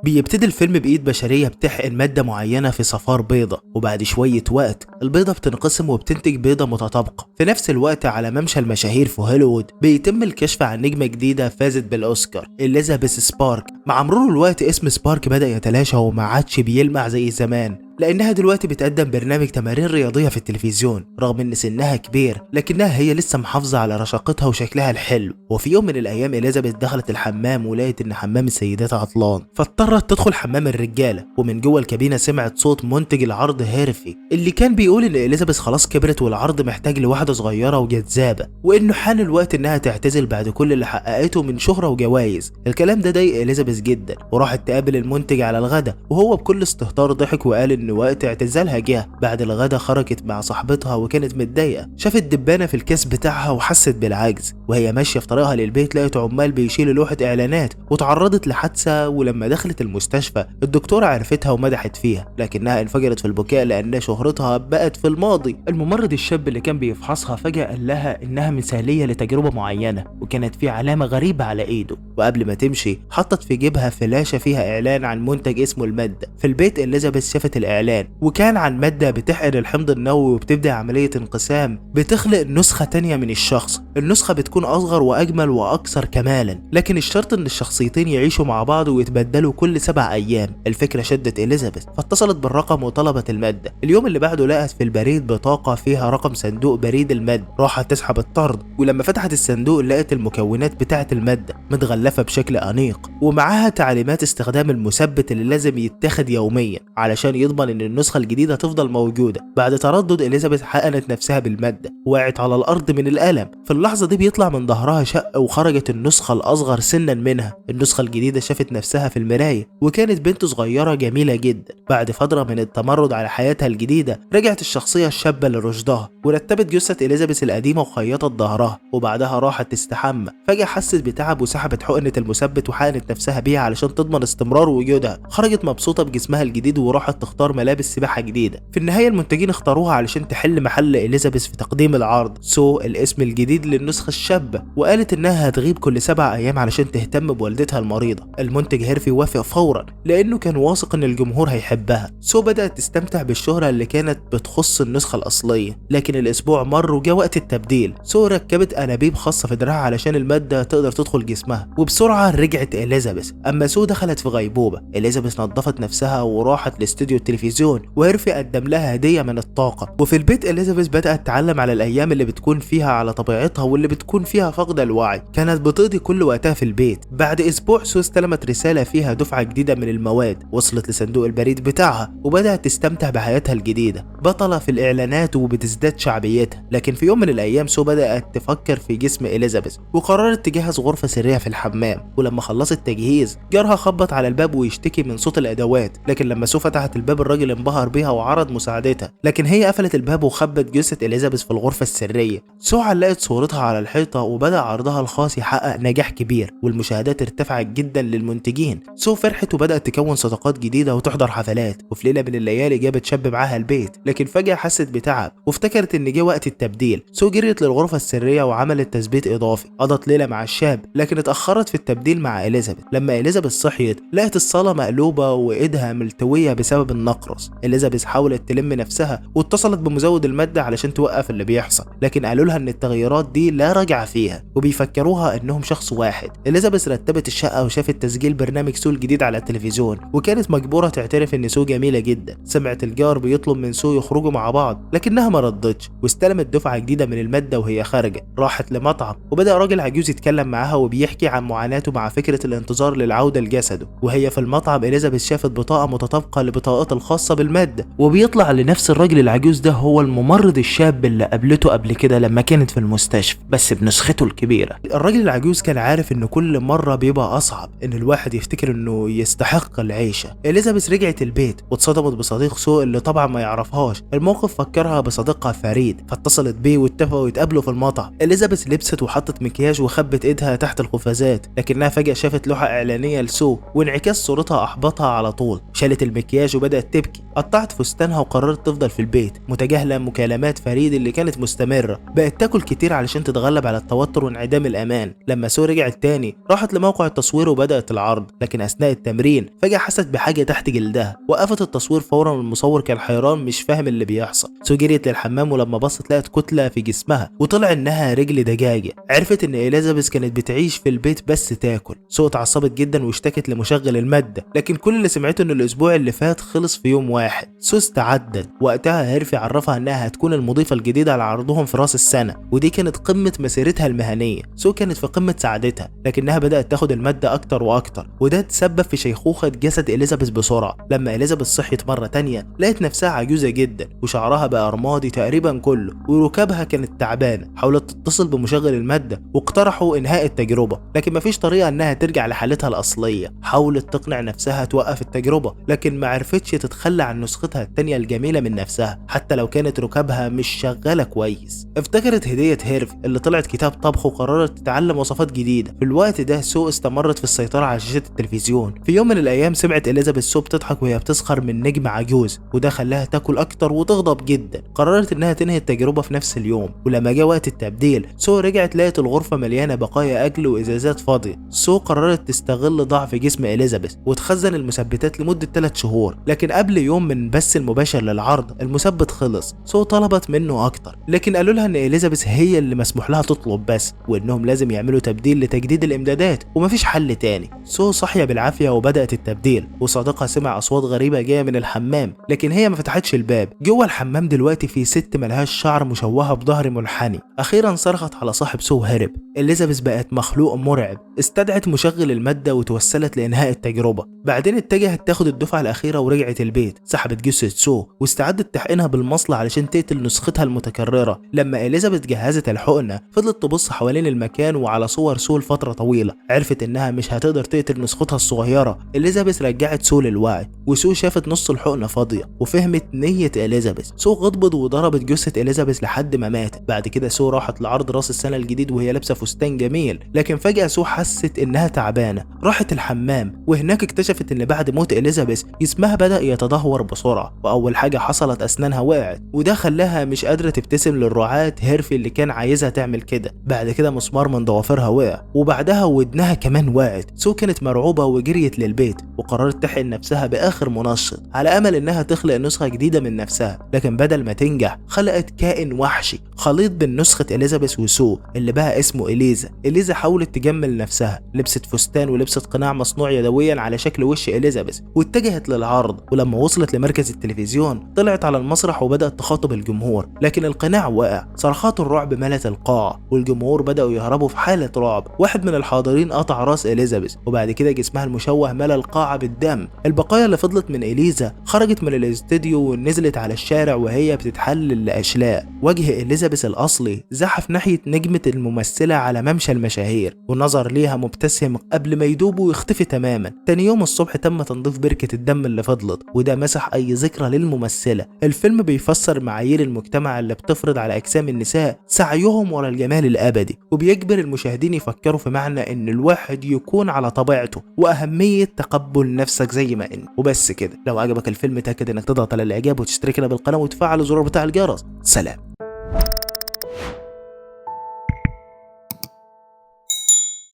بيبتدي الفيلم بإيد بشرية بتحقن مادة معينة في صفار بيضة، وبعد شوية وقت البيضة بتنقسم وبتنتج بيضة متطابقة. في نفس الوقت على ممشى المشاهير في هوليوود بيتم الكشف عن نجمة جديدة فازت بالأوسكار، إليزابيث سبارك. مع مرور الوقت اسم سبارك بدأ يتلاشى وما عادش بيلمع زي زمان، لأنها دلوقتي بتقدم برنامج تمارين رياضية في التلفزيون. رغم إن سنها كبير لكنها هي لسه محافظة على رشاقتها وشكلها الحلو. وفي يوم من الأيام إليزابيث دخلت الحمام ولقت إن حمام السيدات عطلان، فاضطرت تدخل حمام الرجالة. ومن جوه الكابينة سمعت صوت منتج العرض هيرفي اللي كان بيقول إن إليزابيث خلاص كبرت والعرض محتاج لواحدة صغيرة وجذابة، وإنه حان الوقت إنها تعتزل بعد كل اللي حققته من شهرة وجوائز. الكلام ده ضايق إليزابيث جدا وراحت تقابل المنتج على الغدا، وهو بكل استهتار ضحك وقال إن وقت اعتزالها جه. بعد الغدا خرجت مع صاحبتها وكانت متضايقة، شافت دبانة في الكاس بتاعها وحست بالعجز. وهي ماشية في طريقها للبيت لقت عمال بيشيلوا لوحة إعلانات وتعرضت لحادثة. ولما دخلت المستشفى الدكتورة عرفتها ومدحت فيها، لكنها انفجرت في البكاء لأن شهرتها بقت في الماضي. الممرض الشاب اللي كان بيفحصها فجأة قال لها إنها مثالية لتجربة معينة، وكانت في علامة غريبة على إيده. وقبل ما تمشي حطت في جيبها فلاشة فيها إعلان عن منتج اسمه المادة. في البيت إليزابيث شافت الإعلان وكان عن مادة بتحقن الحمض النووي وبتبدأ عملية انقسام بتخلق نسخة تانية من الشخص. النسخة بتكون أصغر وأجمل وأكثر كمالا، لكن الشرط إن الشخصيتين يعيشوا مع بعض ويتبدلوا كل 7 أيام. الفكرة شدت إليزابيث فاتصلت بالرقم وطلبت المادة. اليوم اللي بعده لقت في البريد بطاقة فيها رقم صندوق بريد المادة. راحت تسحب الطرد، ولما فتحت الصندوق لقت المكونات بتاعة المادة متغلفة بشكل أنيق، ومعاها تعليمات استخدام المثبت اللي لازم يتاخد يوميا علشان يضمن إن النسخة الجديدة تفضل موجودة. بعد تردد إليزابيث حقنت نفسها بالمادة، وقعت على الأرض من الألم. في اللحظة دي بيطلع من ظهرها شق وخرجت النسخة الأصغر سنا منها. النسخة الجديدة شافت نفسها في المراية وكانت بنت صغيرة جميلة جدا. بعد فترة من التمرد على حياتها الجديدة رجعت الشخصية الشابة لرشدها، ورتبت جثة إليزابيث القديمة وخيطت ظهرها، وبعدها راحت تستحمى. فجأة حست بتعب وسحبت حقنة المثبت وحقنت نفسها بيها علشان تضمن استمرار وجودها. خرجت مبسوطة بجسمها الجديد وراحت تختار ملابس سباحة جديدة. في النهاية المنتجين اختاروها علشان تحل محل إليزابيث في تقديم العرض. الاسم الجديد للنسخة الشابة، وقالت إنها هتغيب كل 7 أيام علشان تهتم بوالدتها المريضة. المنتج هيرفي وافق فورا لأنه كان واثق إن الجمهور هيحبها. بدأت تستمتع بالشهرة اللي كانت بتخص النسخة الأصلية. لكن الأسبوع مر وجاء وقت التبديل. ركبت أنابيب خاصة في دراعها علشان المادة تقدر تدخل جسمها، وبسرعة رجعت إليزابيث. أما دخلت في غيبوبة. إليزابيث نظفت نفسها وراحت لاستوديو التلفزيون، وهيرفي قدم لها هدية من الطاقة. وفي البيت إليزابيث بدأت تتعلم على الأيام اللي بتكون فيها على طبيعتها واللي بتكون فيها فقد الوعي. كانت بتقضي كل وقتها في البيت. بعد أسبوع استلمت رسالة فيها دفعة جديدة من المواد، وصلت لصندوق البريد بتاعها وبدأت تستمتع بحياتها الجديدة. بطلة في الإعلانات وبتزداد شعبيتها. لكن في يوم من الأيام بدأت تفكر في جسم إليزابيث وقررت تجهز غرفة سرية في الحمام. ولما خلصت تجهيز جارها خبط على الباب ويشتكي من صوت الأدوات. لكن لما فتحت الباب الراجل انبهر بيها وعرض مساعدتها، لكن هي قفلت الباب وخبت جثة إليزابيث في الغرفة السرية. علقت صورتها على الحيطة وبدأ عرضها الخاص يحقق نجاح كبير، والمشاهدات ارتفعت جدا للمنتجين. فرحت وبدأت تكون صداقات جديدة وتحضر حفلات. وفي ليلة من الليالي جابت شاب معاها البيت، لكن فجأة حست بتعب وافتكرت ان جه وقت التبديل. جريت للغرفة السرية وعملت تثبيت إضافي. قضت ليلة مع الشاب لكن اتأخرت في التبديل مع إليزابيث. لما إليزابيث صحيت لقت الصالة مقلوبة وإيدها ملتوية بسبب النقرس. إليزابيث حاولت تلم نفسها واتصلت بمزود المادة علشان توقف اللي بيحصل، لكن قالوا لها ان التغيرات دي لا رجع فيها وبيفكروها انهم شخص واحد. إليزابيث رتبت الشقة وشافت تسجيل برنامج الجديد على التلفزيون، وكانت مجبورة تعترف ان جميلة جدا. سمعت الجار بيطلب من يخرجوا مع بعض لكنها ما ردتش، واستلمت دفعة جديدة من المادة وهي خارجة. راحت لمطعم وبدأ راجل عجوز يتكلم معاها وبيحكي عن معاناته مع فكرة الانتظار للعودة لجسده. وهي في المطعم إليزابيث شافت بطاقة متطابقة لبطاقات الخاصة بالمادة، وبيطلع لنفس الراجل العجوز ده هو الممرض الشاب اللي قابلته قبل كده لما كانت في المستشفى، بس بنسخته الكبيرة. الراجل العجوز كان عارف ان كل مرة بيبقى اصعب ان الواحد يفتكر انه يستحق العيشة. إليزابيث رجعت البيت واتصدمت بصديق اللي طبعا ما يعرفهاش، الموقف فكرها بصديقها فريد، فاتصلت بيه واتفقوا يتقابلوا في المطعم. اليزابيث لبست وحطت مكياج وخبت ايدها تحت القفازات، لكنها فجأة شافت لوحة إعلانية لسو وانعكاس صورتها أحبطها على طول. شالت المكياج وبدأت تبكي، قطعت فستانها وقررت تفضل في البيت متجاهلة مكالمات فريد اللي كانت مستمرة. بقت تاكل كتير علشان تتغلب على التوتر وانعدام الأمان. لما سو رجعت تاني راحت لموقع التصوير وبدأت العرض، لكن أثناء التمرين فجأة حست بحاجة تحت جلدها. وقفت التصوير فورا والمصور كان حيران مش فاهم اللي بيحصل. سو جريت للحمام ولما بصت لقت كتلة في جسمها وطلع إنها رجل دجاجة. عرفت إن إليزابيث كانت بتعيش في البيت بس تاكل. سو اتعصبت جدا واشتكت لمشغل المادة، لكن كل اللي سمعته إن الأسبوع اللي فات خلص في يوم واحد. سو استعدت. وقتها هيرفي عرفها إنها هتكون المضيفة الجديدة على عرضهم في راس السنة، ودي كانت قمة مسيرتها المهنية. سو كانت في قمة سعادتها، لكنها بدأت تاخد المادة أكتر وأكتر، وده تسبب في شيخوخة جسد إليزابيث بسرعة. لما إليزابيث صحيت مرة تانية لقت نفسها عجوزة جدا، وشعرها بقى رمادي تقريبا كله، وركابها كانت تعبانة. حاولت تتصل بمشغل المادة واقترحوا إنهاء التجربة، لكن مفيش طريقة إنها ترجع لحالتها الأصلية. حاولت تقنع نفسها توقف التجربة، لكن ما عرفتش تتخلى عن نسختها التانية الجميلة من نفسها حتى لو كانت ركابها مش شغالة كويس. افتكرت هدية هيرفي اللي طلعت كتاب طبخ وقررت تتعلم وصفات جديدة. في الوقت ده سو استمرت في السيطرة على شاشة التلفزيون. في يوم من الأيام سمعت إليزابيث سو بتضحك وهي بتسخر من نجم عجوز، وده خلاها تاكل أكتر وتغضب جدا. قررت إنها تنهي التجربة في نفس اليوم. ولما جاء وقت التبديل سو رجعت لقت الغرفة مليانة بقايا أكل وإزازات فاضية. سو قررت تستغل ضعف جسم إليزابيث وتخزن المثبتات لمدة 3 شهور، لكن قبل يوم من بث المباشر للعرض المثبت خلص. سو طلبت منه أكتر، لكن قالوا لها إن إليزابيث هي اللي مسموح لها تطلب بس، وإنهم لازم يعملوا تبديل لتجديد الإمدادات ومفيش حل تاني. سو صحية بالعافية وبدأت التبديل، وصديقها سمع أصوات غريبة جاية من الحمام، لكن هي ما فتحتش الباب. جوه الحمام دلوقتي في ست ملهاش شعر مشوهة بظهر منحني. أخيرا صرخت على صاحب سو هرب. إليزابيث بقت مخلوق مرعب. استدعت مشغل المادة وتوسلت لإنهاء التجربة. بعدين اتجهت تاخد الدفعة الأخيرة ورجعت البيت. سحبت جثة سو واستعدت تحقنها بالمصل علشان تقتل نسختها المتكررة. لما إليزابيث جهزت الحقنة فضلت تبص حوالين المكان وعلى صور سو لفترة طويلة. عرفت إنها مش هتقدر تقتل نسختها الصغيرة. إليزابيث رجعت سو للوعي، وسو شافت نص الحقنة فاضية وفهمت نية إليزابيث. سو غضبت وضربت جثة إليزابيث لحد ما ماتت. بعد كده سو راحت لعرض راس السنة الجديد وهي لابسة فستان جميل، لكن فجأة سو حست إنها تعبانة. راحت الحمام وهناك اكتشفت إن بعد موت إليزابيث جسمها بدأ يتدهور بسرعة، وأول حاجة حصلت أسنانها وقعت، وده خلاها مش قادرة تبتسم للرعاة هيرفي اللي كان عايزها تعمل كده. بعد كده مسمار من ضوافرها وقع، وبعدها ودنها كمان وقعت. سو كانت مرعوبة وجريت للبيت وقررت تحقن نفسها بآخر منشط على أمل إنها تخلق نسخة جديدة من نفسها، لكن بدل ما تنجح خلقت كائن وحشي خليط بين نسخة إليزابيث وسو اللي بقى اسمه إليزا. إليزا حاولت تجمل نفسها، لبست فستان ولبست قناع مصنوع يدويا على شكل وش إليزابيث واتجهت للعرض. ولما وصلت لمركز التلفزيون طلعت على المسرح وبدأت تخاطب الجمهور، لكن القناع وقع. صرخات الرعب ملت القاعة والجمهور بدأوا يهربوا في حالة رعب. واحد من الحاضرين قطع راس إليزابيث، وبعد كده جسمها المشوه ملى القاعة بالدم. البقايا اللي فضلت من إليزا خرجت من الاستوديو ونزلت على الشارع وهي بتتحلل لأشلاء. وجه إليزابيث الأصلي زحف ناحية نجمة الممثلة على ممشى المشاهير، والنظر ليها مبتسم قبل ما يدوب ويختفي تماما. تاني يوم الصبح تم تنظيف بركة الدم اللي فضلت، وده مسح أي ذكرى للممثلة. الفيلم بيفسر معايير المجتمع اللي بتفرض على أجسام النساء سعيهم ورا الجمال الأبدي، وبيجبر المشاهدين يفكروا في معنى إن الواحد يكون على طبيعته وأهمية تقبل نفسك زي ما إنت. وبس كده. لو عجبك الفيلم تأكد إنك تضغط على الإعجاب وتشترك بالقناة وتفعل الزرار بتاع الجرس. سلام.